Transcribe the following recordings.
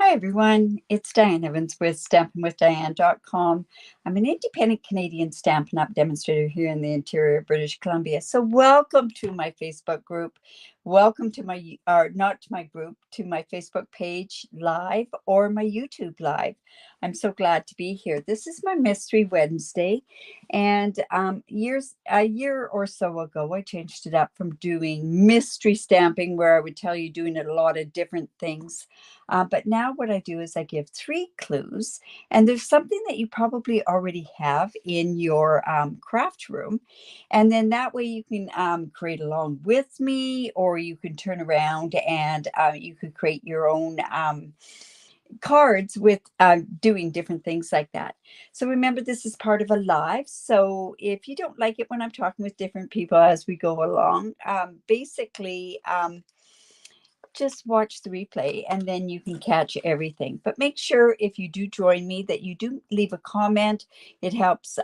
Hi everyone, it's Diane Evans with stampinwithdiane.com. I'm an independent Canadian Stampin' Up demonstrator here in the interior of British Columbia. So welcome to my Facebook group. Welcome to my, or not to my group, to my Facebook page live or my YouTube live. I'm so glad to be here. This is my Mystery Wednesday. And a year or so ago, I changed it up from doing mystery stamping, where I would tell you doing a lot of different things. But now what I do is I give 3 clues, and there's something that you probably already have in your craft room. And then that way you can create along with me, or you can turn around and you could create your own cards with doing different things like that. So remember, this is part of a live. So if you don't like it when I'm talking with different people as we go along, basically, just watch the replay and then you can catch everything. But make sure if you do join me that you do leave a comment. It helps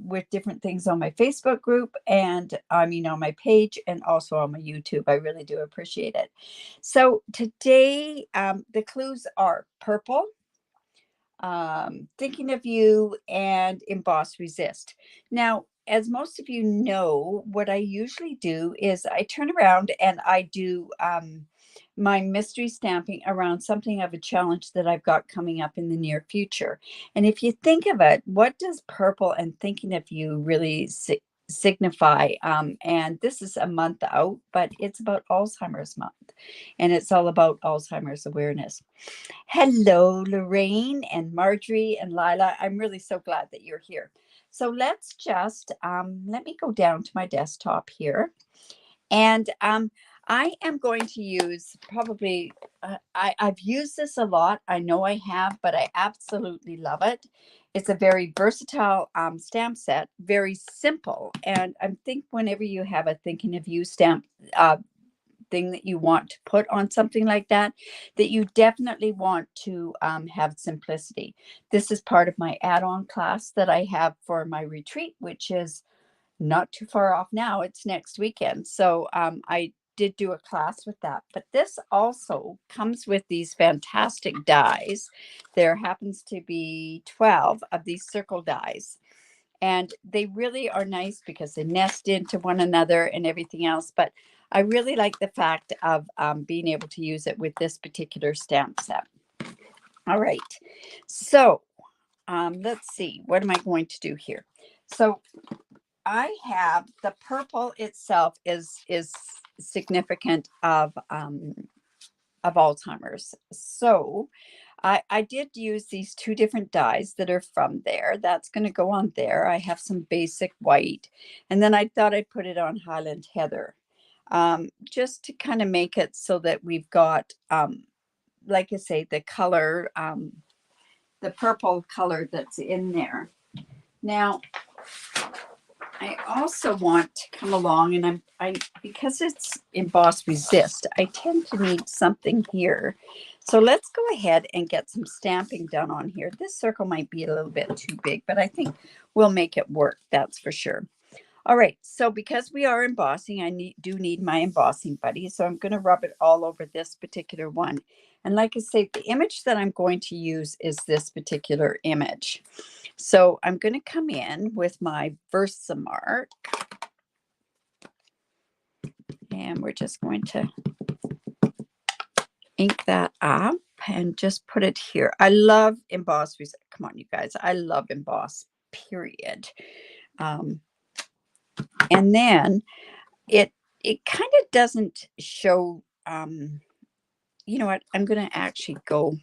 with different things on my Facebook group and on my page and also on my YouTube. I really do appreciate it. So today the clues are purple, thinking of you, and Emboss Resist. Now, as most of you know, what I usually do is I turn around and I do my mystery stamping around something of a challenge that I've got coming up in the near future. And if you think of it, what does purple and thinking of you really signify? And this is a month out, but it's about Alzheimer's month, and it's all about Alzheimer's awareness. Hello, Lorraine and Marjorie and Lila. I'm really so glad that you're here. So let's just, let me go down to my desktop here. And I am going to use probably, I've used this a lot. I know I have, but I absolutely love it. It's a very versatile stamp set, very simple. And I think whenever you have a thinking of you stamp thing that you want to put on something like that, that you definitely want to have simplicity. This is part of my add-on class that I have for my retreat, which is not too far off now. It's next weekend. So I did do a class with that. But this also comes with these fantastic dies. There happens to be 12 of these circle dies. And they really are nice because they nest into one another and everything else. But I really like the fact of being able to use it with this particular stamp set. All right. So let's see. What am I going to do here? So I have the purple itself is significant of Alzheimer's. So I did use these 2 different dyes that are from there. That's going to go on there. I have some basic white, and then I thought I'd put it on Highland Heather, just to kind of make it so that we've got, like I say, the color, the purple color that's in there. Now, I also want to come along, and because it's Emboss Resist, I tend to need something here. So let's go ahead and get some stamping done on here. This circle might be a little bit too big, but I think we'll make it work. That's for sure. All right. So because we are embossing, I do need my embossing buddy. So I'm going to rub it all over this particular one. And like I say, the image that I'm going to use is this particular image. So I'm going to come in with my Versamark, and we're just going to ink that up and just put it here. I love Emboss. Come on, you guys. I love Emboss, period. And then it kind of doesn't show, you know what? I'm going to actually go,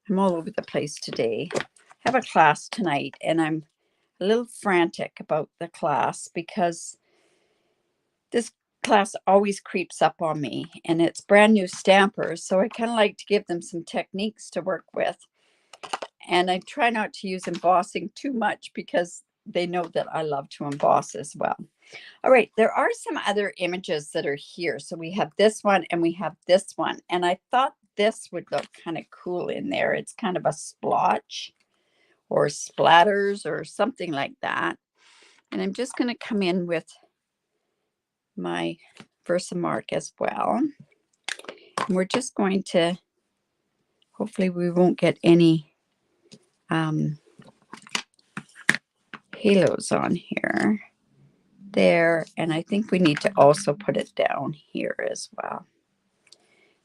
I'm all over the place today. I have a class tonight, and I'm a little frantic about the class because this class always creeps up on me, and it's brand new stampers. So I kind of like to give them some techniques to work with. And I try not to use embossing too much because they know that I love to emboss as well. All right, there are some other images that are here. So we have this one and we have this one. And I thought this would look kind of cool in there. It's kind of a splotch or splatters or something like that. And I'm just going to come in with my Versamark as well. And we're just going to Hopefully we won't get any halos on here. There, and I think we need to also put it down here as well.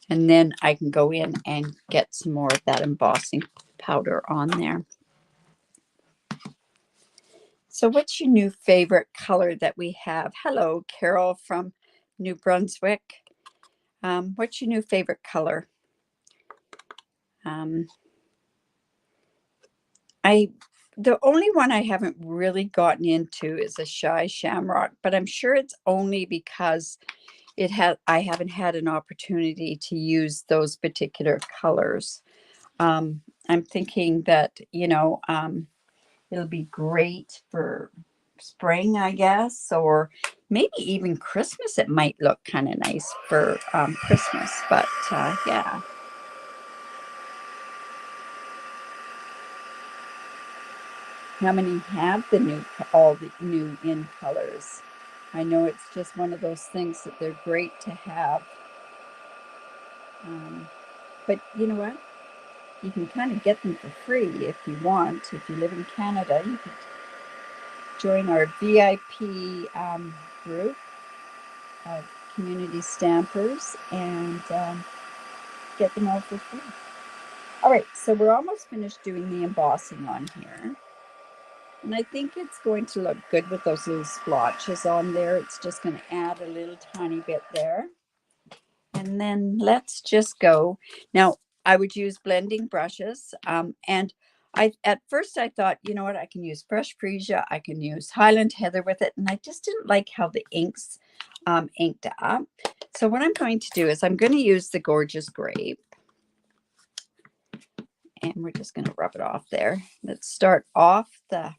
And then I can go in and get some more of that embossing powder on there. So what's your new favorite color that we have? Hello, Carol from New Brunswick. What's your new favorite color? The only one I haven't really gotten into is a Shy Shamrock, but I'm sure it's only because I haven't had an opportunity to use those particular colors. I'm thinking that, it'll be great for spring, I guess, or maybe even Christmas. It might look kind of nice for Christmas, but yeah. How many have all the new in colors? I know it's just one of those things that they're great to have. But you know what? You can kind of get them for free if you want. If you live in Canada, you could join our VIP group of community stampers and get them all for free. All right, so we're almost finished doing the embossing on here. And I think it's going to look good with those little splotches on there. It's just going to add a little tiny bit there. And then let's just go. Now, I would use blending brushes. And at first I thought, you know what, I can use Fresh Freesia. I can use Highland Heather with it. And I just didn't like how the inks inked up. So what I'm going to do is I'm going to use the Gorgeous Grape. And we're just going to rub it off there. Let's start off the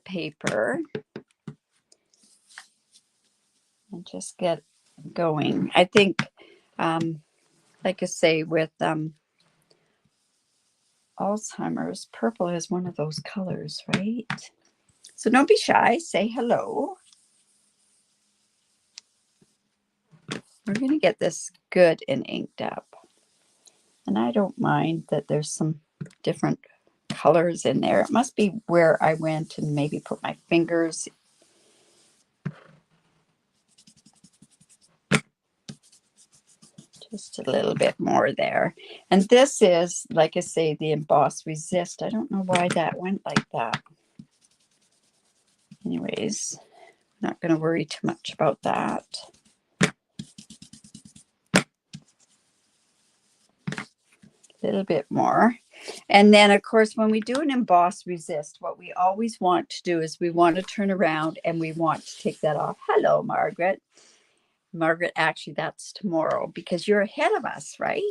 paper and just get going. I think, like I say, with Alzheimer's, purple is one of those colors, right? So don't be shy. Say hello. We're going to get this good and inked up. And I don't mind that there's some different colors in there. It must be where I went and maybe put my fingers. Just a little bit more there. And this is, like I say, the Emboss Resist. I don't know why that went like that. Anyways, not going to worry too much about that. A little bit more. And then, of course, when we do an Emboss Resist, what we always want to do is we want to turn around and we want to take that off. Hello, Margaret. Margaret, actually, that's tomorrow because you're ahead of us, right?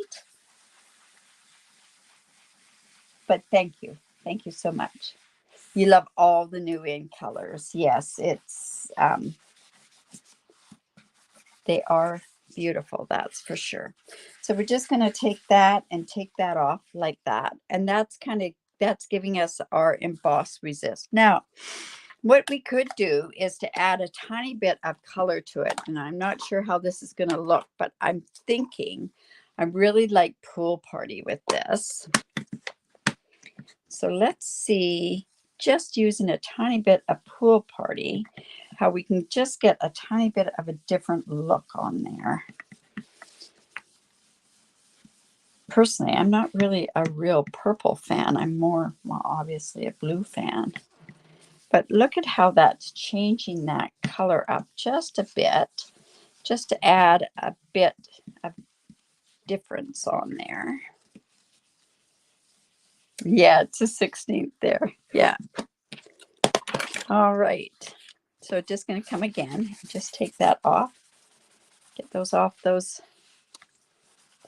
But thank you. Thank you so much. You love all the new in colors. Yes, it's they are beautiful, that's for sure. So we're just going to take that and take that off like that. And that's giving us our Emboss Resist. Now, what we could do is to add a tiny bit of color to it. And I'm not sure how this is going to look, but I'm thinking I really like Pool Party with this. So let's see, just using a tiny bit of Pool Party, how we can just get a tiny bit of a different look on there. Personally, I'm not really a real purple fan. I'm more, well, obviously a blue fan. But look at how that's changing that color up just a bit, just to add a bit of difference on there. Yeah, it's a 16th there. Yeah. All right. So just going to come again. Just take that off. Get those off the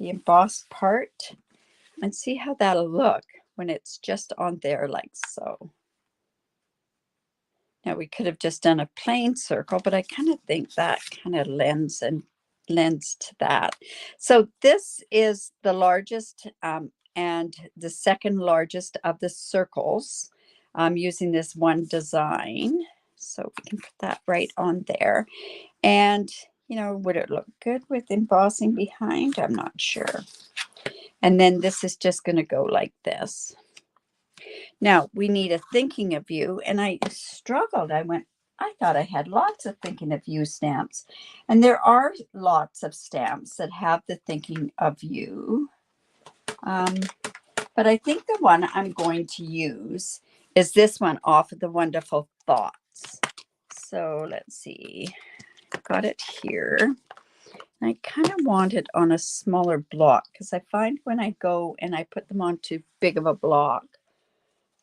embossed part. And see how that'll look when it's just on there like so. Now we could have just done a plain circle, but I kind of think that kind of lends to that. So this is the largest and the second largest of the circles. I'm using this one design. So we can put that right on there. And, would it look good with embossing behind? I'm not sure. And then this is just going to go like this. Now we need a thinking of you. And I struggled. I thought I had lots of thinking of you stamps. And there are lots of stamps that have the thinking of you. But I think the one I'm going to use is this one off of the Wonderful Thoughts. So let's see. I've got it here. I kind of want it on a smaller block because I find when I go and I put them on too big of a block,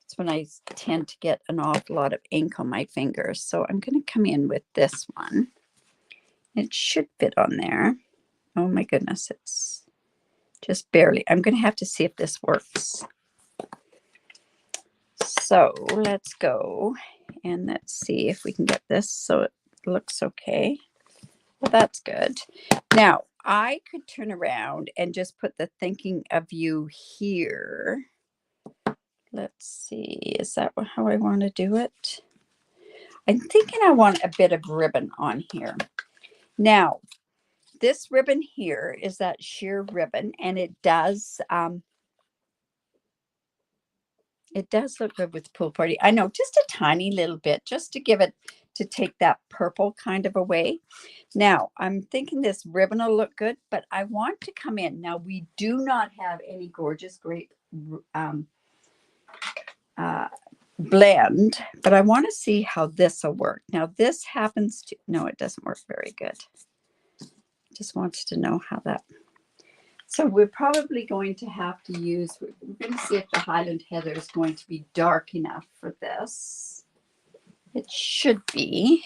it's when I tend to get an awful lot of ink on my fingers. So I'm going to come in with this one. It should fit on there. Oh my goodness, it's just barely. I'm going to have to see if this works. So let's go and let's see if we can get this so it looks okay. Well, that's good. Now, I could turn around and just put the thinking of you here. Let's see. Is that how I want to do it? I'm thinking I want a bit of ribbon on here. Now, this ribbon here is that sheer ribbon, and it does look good with the pool party. I know, just a tiny little bit, just to give it, to take that purple kind of away. Now, I'm thinking this ribbon will look good, but I want to come in. Now, we do not have any Gorgeous Grape blend, but I want to see how this will work. Now, this happens to, no, it doesn't work very good. Just wanted to know how that. So we're probably going to have to use, we're going to see if the Highland Heather is going to be dark enough for this. It should be.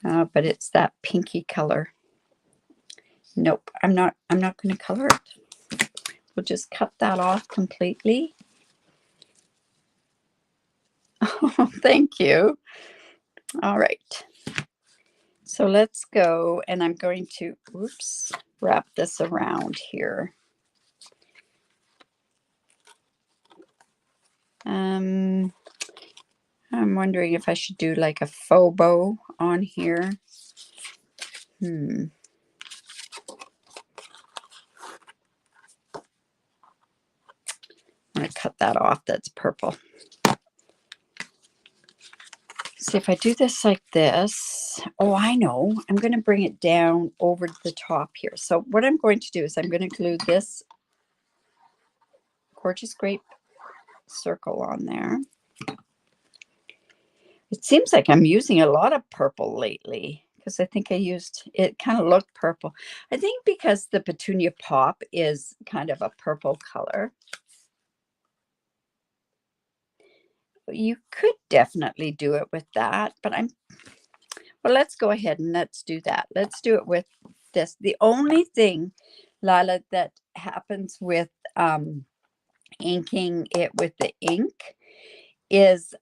But it's that pinky color. Nope, I'm not going to color it. We'll just cut that off completely. Oh, thank you. All right. So let's go, and I'm going to, oops, wrap this around here. I'm wondering if I should do like a faux bow on here. I'm going to cut that off. That's purple. See if I do this like this. Oh, I know. I'm going to bring it down over the top here. So what I'm going to do is I'm going to glue this Gorgeous Grape circle on there. It seems like I'm using a lot of purple lately because I think I used, it kind of looked purple. I think because the Petunia Pop is kind of a purple color. You could definitely do it with that, but well, let's go ahead and let's do that. Let's do it with this. The only thing, Lila, that happens with inking it with the ink is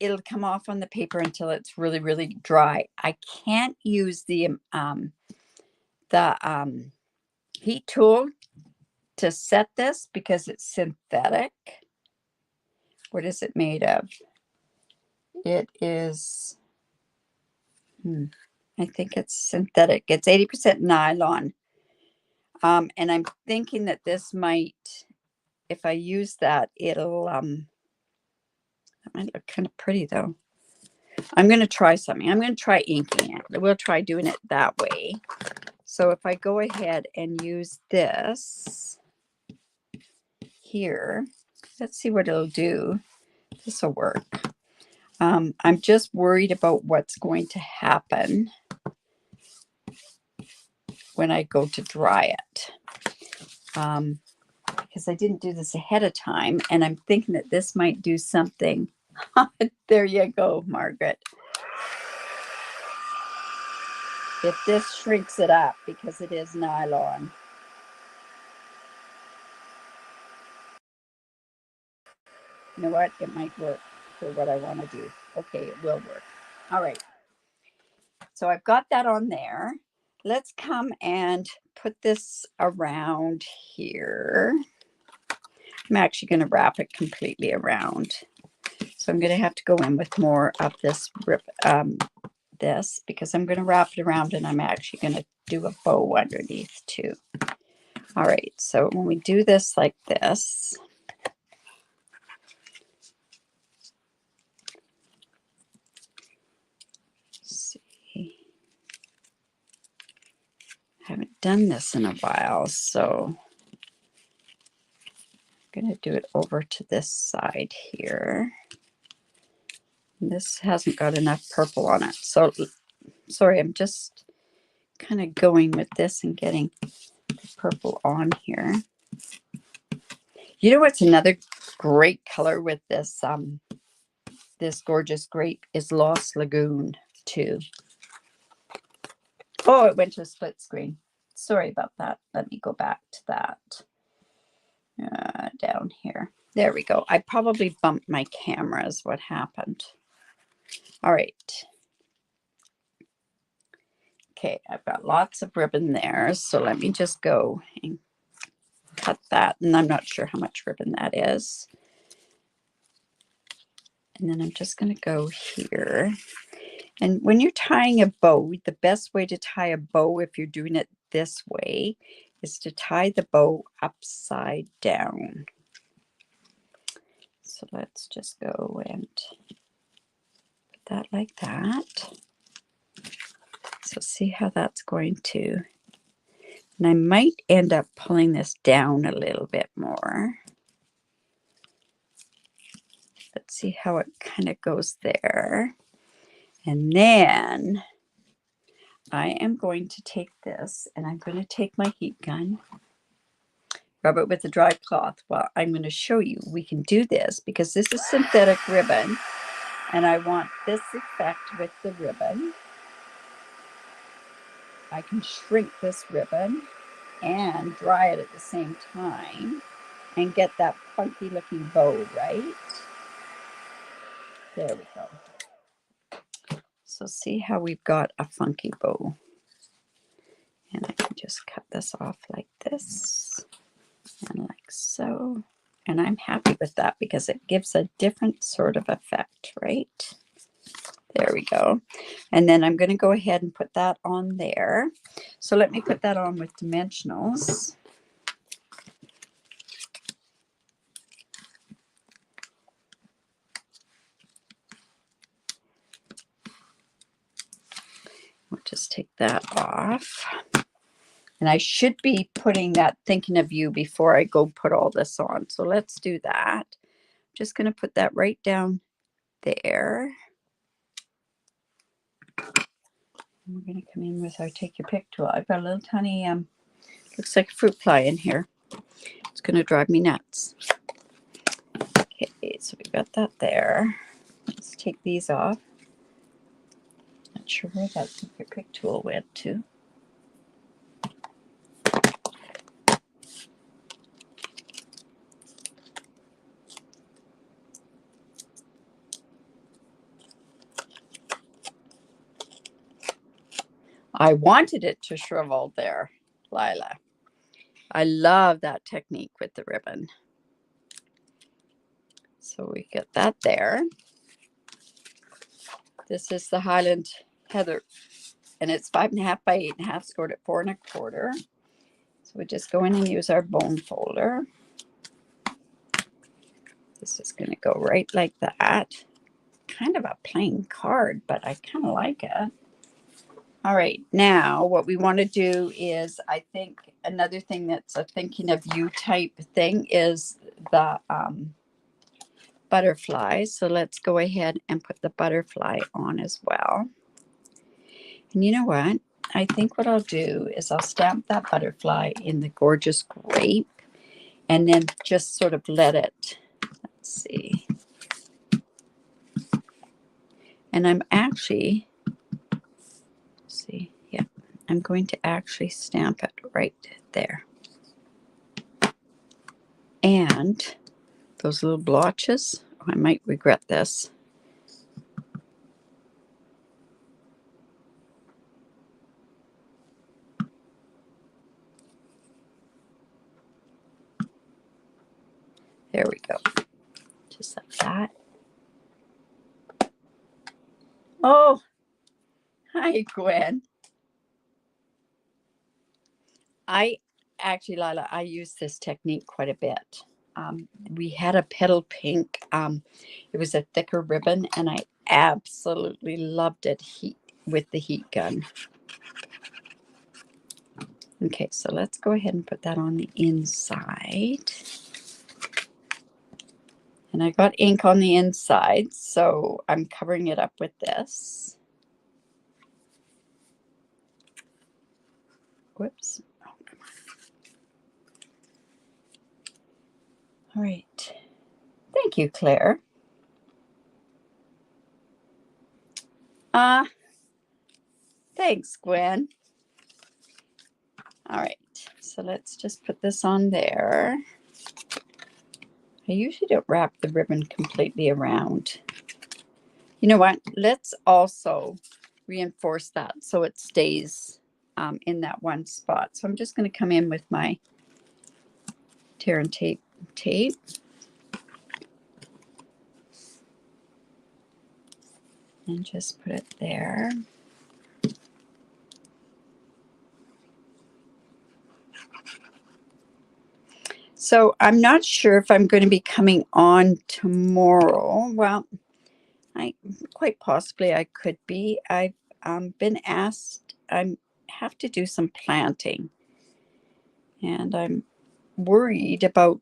it'll come off on the paper until it's really, really dry. I can't use the heat tool to set this because it's synthetic. What is it made of? It is, I think it's synthetic. It's 80% nylon. And I'm thinking that this might, if I use that, it'll, that might look kind of pretty though. I'm going to try something. I'm going to try inking it. We'll try doing it that way. So if I go ahead and use this here, let's see what it'll do. This will work. I'm just worried about what's going to happen when I go to dry it. Because I didn't do this ahead of time, and I'm thinking that this might do something. There you go, Margaret. If this shrinks it up because it is nylon. You know what? It might work for what I want to do. Okay, it will work. All right. So I've got that on there. Let's come and put this around here. I'm actually going to wrap it completely around. So I'm going to have to go in with more of this this because I'm going to wrap it around and I'm actually going to do a bow underneath too. All right, so when we do this like this, let's see, I haven't done this in a while, so I'm going to do it over to this side here. And this hasn't got enough purple on it, so sorry, I'm just kind of going with this and getting the purple on here. You know what's another great color with this this gorgeous grape is Lost Lagoon too. Oh, it went to a split screen. Sorry about that. Let me go back to that. Down here. There we go. I probably bumped my camera is what happened. All right. Okay, I've got lots of ribbon there. So let me just go and cut that. And I'm not sure how much ribbon that is. And then I'm just going to go here. And when you're tying a bow, the best way to tie a bow, if you're doing it this way, is to tie the bow upside down. So let's just go and put that like that. So see how that's going to, and I might end up pulling this down a little bit more. Let's see how it kind of goes there. And then I am going to take this and I'm going to take my heat gun, rub it with a dry cloth. Well, I'm going to show you we can do this because this is synthetic ribbon and I want this effect with the ribbon. I can shrink this ribbon and dry it at the same time and get that funky looking bow, right? There we go. So see how we've got a funky bow. And I can just cut this off like this and like so. And I'm happy with that because it gives a different sort of effect, right? There we go. And then I'm going to go ahead and put that on there. So let me put that on with dimensionals. We'll just take that off. And I should be putting that thinking of you before I go put all this on. So let's do that. I'm just going to put that right down there. And we're going to come in with our take your pick tool. I've got a little tiny, looks like a fruit fly in here. It's going to drive me nuts. Okay, so we've got that there. Let's take these off. Not sure where that take your pick tool went to. I wanted it to shrivel there, Lila. I love that technique with the ribbon. So we get that there. This is the Highland Heather, and it's 5.5 by 8.5, scored at 4 1/4. So we just go in and use our bone folder. This is going to go right like that. Kind of a plain card, but I kind of like it. All right, now what we want to do is, I think another thing that's a thinking of you type thing is the butterfly. So let's go ahead and put the butterfly on as well. And you know what? I think what I'll do is I'll stamp that butterfly in the gorgeous grape and then just sort of let it, let's see. And I'm actually, see, yeah, I'm going to actually stamp it right there. And those little blotches, I might regret this. There we go. Just like that. Oh, Hi, Gwen. I actually, Lila, I use this technique quite a bit. We had a petal pink. It was a thicker ribbon, and I absolutely loved it with the heat gun. Okay, so let's go ahead and put that on the inside. And I got ink on the inside, so I'm covering it up with this. Whoops. Oh, come on. All right. Thank you, Claire. Thanks, Gwen. All right, so let's just put this on there. I usually don't wrap the ribbon completely around. You know what? Let's also reinforce that so it stays in that one spot. So I'm just going to come in with my tear and tape and just put it there. So I'm not sure if I'm going to be coming on tomorrow. Well, quite possibly I could be. I've been asked. I have to do some planting, and I'm worried about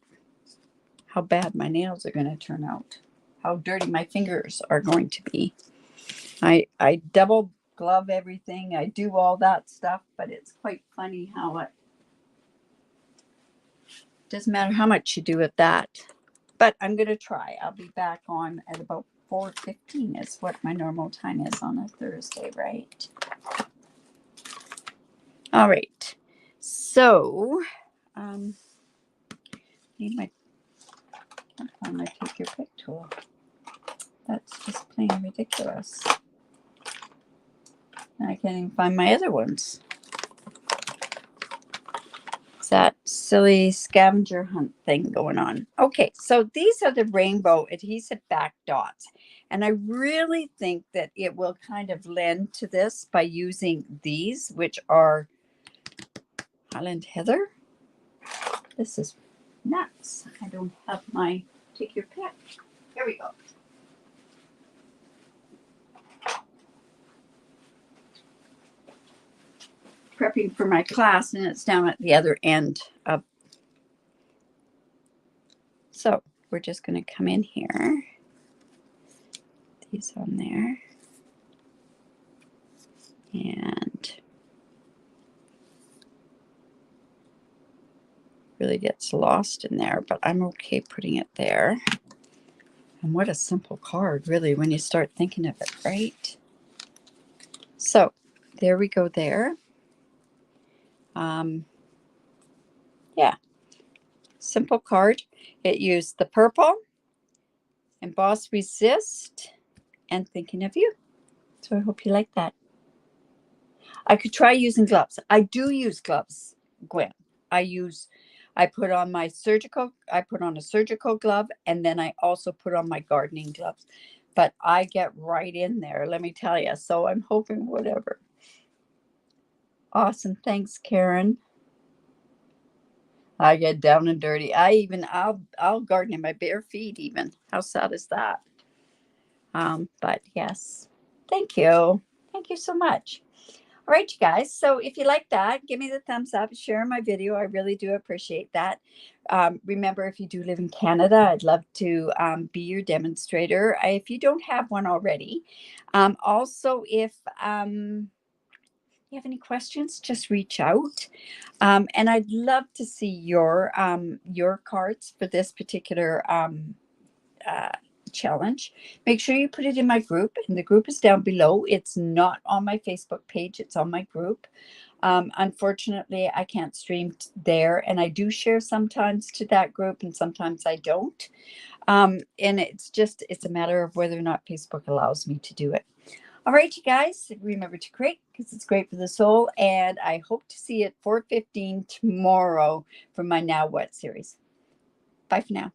how bad my nails are going to turn out, how dirty my fingers are going to be. I double glove everything. I do all that stuff, but it's quite funny how it doesn't matter how much you do at that. But I'm going to try. I'll be back on at about 4:15 is what my normal time is on a Thursday, right? All right. So, need my, can't find my take your pick tool. That's just plain ridiculous. I can't even find my other ones. It's that silly scavenger hunt thing going on. Okay, so these are the rainbow adhesive back dots. And I really think that it will kind of lend to this by using these, which are Highland Heather. This is nuts. I don't have my take your pick. Here we go. Prepping for my class, and it's down at the other end of. So we're just going to come in here. These on there. And really gets lost in there, but I'm okay putting it there. And what a simple card, really, when you start thinking of it, right? So there we go there. Yeah, simple card. It used the purple, Emboss Resist, and Thinking of You. So I hope you like that. I could try using gloves. I do use gloves, Gwen. I put on a surgical glove, and then I also put on my gardening gloves. But I get right in there, let me tell you. So I'm hoping whatever. Awesome. Thanks, Karen. I get down and dirty. I'll garden in my bare feet even. How sad is that? But yes. Thank you. Thank you so much. All right, you guys. So if you like that, give me the thumbs up, share my video. I really do appreciate that. Remember, if you do live in Canada, I'd love to be your demonstrator if you don't have one already. Also, if you have any questions, just reach out. And I'd love to see your cards for this particular challenge. Make sure you put it in my group, and the group is down below. It's not on my Facebook page, it's on my group. Unfortunately, I can't stream there, and I do share sometimes to that group and sometimes I don't. And it's a matter of whether or not Facebook allows me to do it. All right, you guys, remember to create because it's great for the soul, and I hope to see you at 4:15 tomorrow for my Now What series. Bye for now.